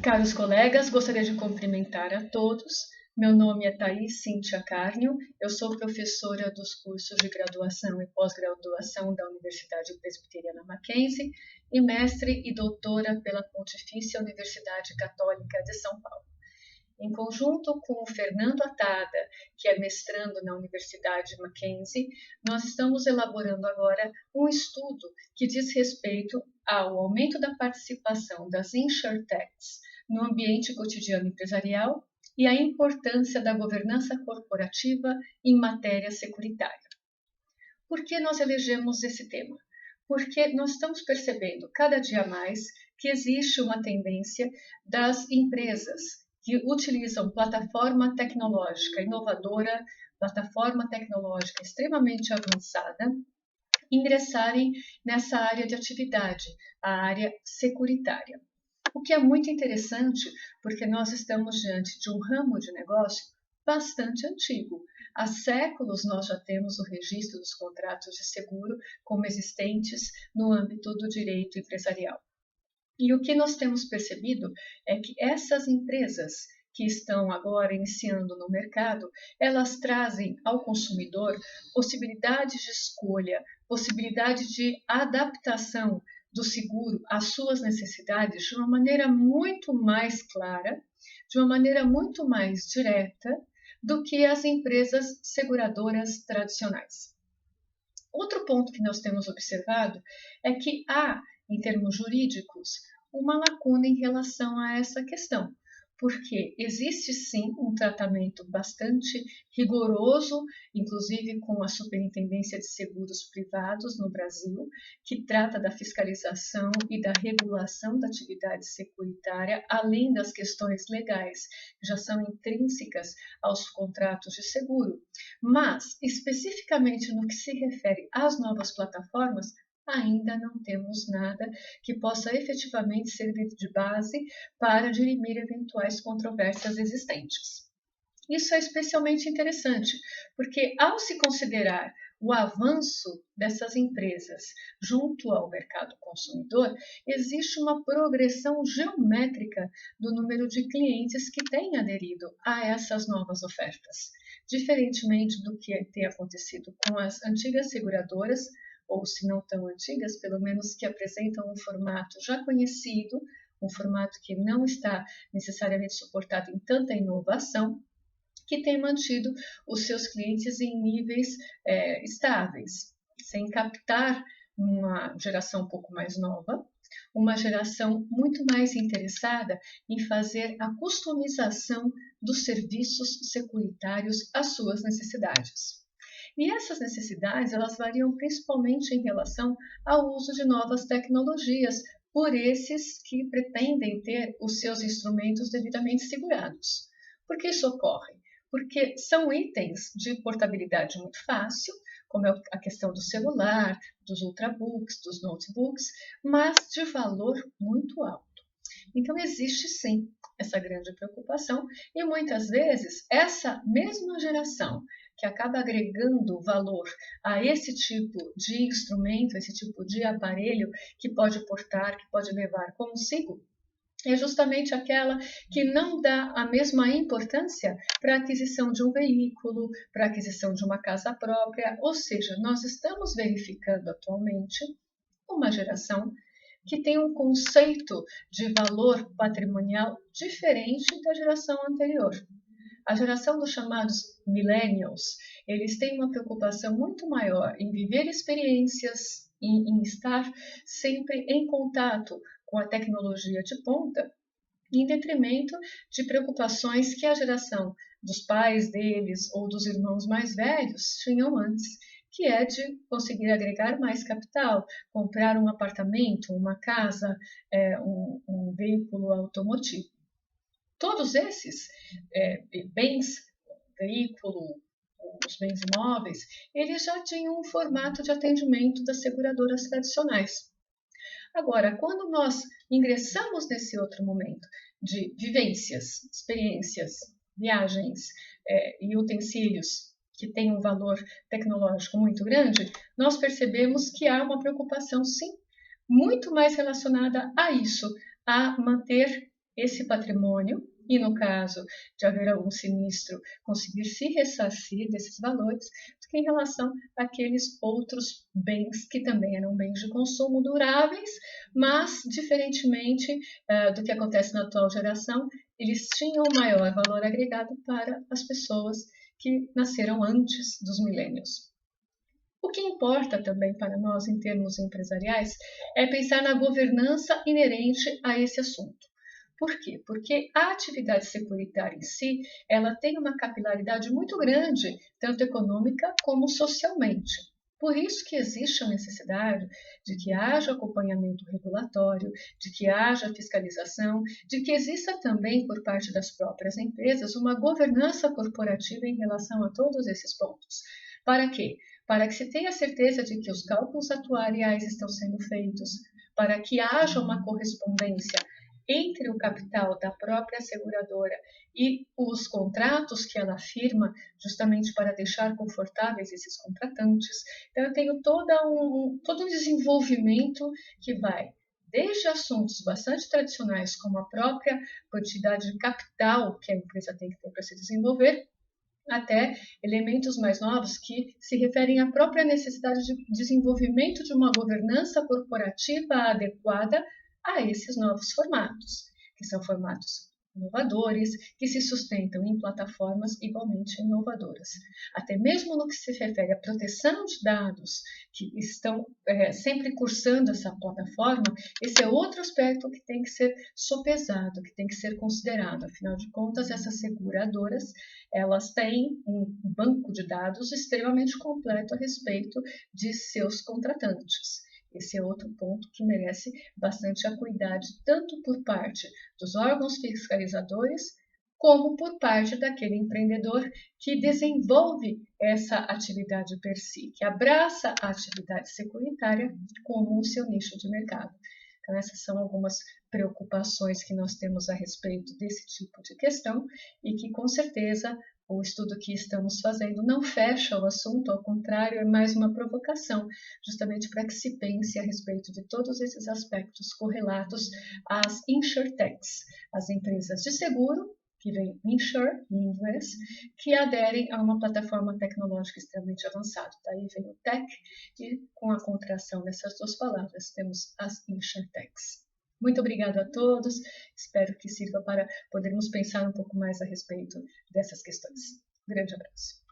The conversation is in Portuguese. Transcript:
Caros colegas, gostaria de cumprimentar a todos. Meu nome é Thaís Cíntia Carnio, eu sou professora dos cursos de graduação e pós-graduação da Universidade Presbiteriana Mackenzie e mestre e doutora pela Pontifícia Universidade Católica de São Paulo. Em conjunto com o Fernando Atada, que é mestrando na Universidade Mackenzie, nós estamos elaborando agora um estudo que diz respeito ao aumento da participação das insurtechs no ambiente cotidiano empresarial e a importância da governança corporativa em matéria securitária. Por que nós elegemos esse tema? Porque nós estamos percebendo cada dia mais que existe uma tendência das empresas que utilizam plataforma tecnológica inovadora, plataforma tecnológica extremamente avançada, ingressarem nessa área de atividade, a área securitária. O que é muito interessante, porque nós estamos diante de um ramo de negócio bastante antigo. Há séculos nós já temos o registro dos contratos de seguro como existentes no âmbito do direito empresarial. E o que nós temos percebido é que essas empresas que estão agora iniciando no mercado, elas trazem ao consumidor possibilidades de escolha, possibilidade de adaptação do seguro às suas necessidades de uma maneira muito mais clara, de uma maneira muito mais direta do que as empresas seguradoras tradicionais. Outro ponto que nós temos observado é que há, em termos jurídicos, uma lacuna em relação a essa questão, porque existe sim um tratamento bastante rigoroso, inclusive com a Superintendência de Seguros Privados no Brasil, que trata da fiscalização e da regulação da atividade securitária, além das questões legais, que já são intrínsecas aos contratos de seguro. Mas, especificamente no que se refere às novas plataformas, ainda não temos nada que possa efetivamente servir de base para dirimir eventuais controvérsias existentes. Isso é especialmente interessante, porque ao se considerar o avanço dessas empresas junto ao mercado consumidor, existe uma progressão geométrica do número de clientes que têm aderido a essas novas ofertas. Diferentemente do que tem acontecido com as antigas seguradoras, ou se não tão antigas, pelo menos que apresentam um formato já conhecido, um formato que não está necessariamente suportado em tanta inovação, que tem mantido os seus clientes em níveis estáveis, sem captar uma geração um pouco mais nova, uma geração muito mais interessada em fazer a customização dos serviços securitários às suas necessidades. E essas necessidades, elas variam principalmente em relação ao uso de novas tecnologias, por esses que pretendem ter os seus instrumentos devidamente segurados. Por que isso ocorre? Porque são itens de portabilidade muito fácil, como é a questão do celular, dos ultrabooks, dos notebooks, mas de valor muito alto. Então, existe sim essa grande preocupação e muitas vezes essa mesma geração que acaba agregando valor a esse tipo de instrumento, esse tipo de aparelho que pode portar, que pode levar consigo, é justamente aquela que não dá a mesma importância para a aquisição de um veículo, para a aquisição de uma casa própria, ou seja, nós estamos verificando atualmente uma geração que tem um conceito de valor patrimonial diferente da geração anterior. A geração dos chamados millennials, eles têm uma preocupação muito maior em viver experiências, em estar sempre em contato com a tecnologia de ponta, em detrimento de preocupações que a geração dos pais deles ou dos irmãos mais velhos tinham antes, que é de conseguir agregar mais capital, comprar um apartamento, uma casa, um veículo automotivo. Todos esses bens, veículo, os bens imóveis, eles já tinham um formato de atendimento das seguradoras tradicionais. Agora, quando nós ingressamos nesse outro momento de vivências, experiências, viagens e utensílios que têm um valor tecnológico muito grande, nós percebemos que há uma preocupação, sim, muito mais relacionada a isso, a manter esse patrimônio e, no caso de haver algum sinistro, conseguir se ressarcir desses valores, do que em relação àqueles outros bens que também eram bens de consumo duráveis, mas, diferentemente do que acontece na atual geração, eles tinham maior valor agregado para as pessoas que nasceram antes dos milênios. O que importa também para nós, em termos empresariais, é pensar na governança inerente a esse assunto. Por quê? Porque a atividade securitária em si, ela tem uma capilaridade muito grande, tanto econômica como socialmente. Por isso que existe a necessidade de que haja acompanhamento regulatório, de que haja fiscalização, de que exista também, por parte das próprias empresas, uma governança corporativa em relação a todos esses pontos. Para quê? Para que se tenha certeza de que os cálculos atuariais estão sendo feitos, para que haja uma correspondência entre o capital da própria seguradora e os contratos que ela firma, justamente para deixar confortáveis esses contratantes. Então, eu tenho todo um desenvolvimento que vai desde assuntos bastante tradicionais, como a própria quantidade de capital que a empresa tem que ter para se desenvolver, até elementos mais novos que se referem à própria necessidade de desenvolvimento de uma governança corporativa adequada a esses novos formatos, que são formatos inovadores, que se sustentam em plataformas igualmente inovadoras. Até mesmo no que se refere à proteção de dados que estão sempre cursando essa plataforma, esse é outro aspecto que tem que ser sopesado, que tem que ser considerado. Afinal de contas, essas seguradoras, elas têm um banco de dados extremamente completo a respeito de seus contratantes. Esse é outro ponto que merece bastante acuidade, tanto por parte dos órgãos fiscalizadores, como por parte daquele empreendedor que desenvolve essa atividade per si, que abraça a atividade securitária como o seu nicho de mercado. Então, essas são algumas preocupações que nós temos a respeito desse tipo de questão e que, com certeza, o estudo que estamos fazendo não fecha o assunto, ao contrário, é mais uma provocação, justamente para que se pense a respeito de todos esses aspectos correlatos às insurtechs, as empresas de seguro, que vem insure em inglês, que aderem a uma plataforma tecnológica extremamente avançada. Daí vem o tech, e com a contração dessas duas palavras, temos as insurtechs. Muito obrigada a todos, espero que sirva para podermos pensar um pouco mais a respeito dessas questões. Um grande abraço.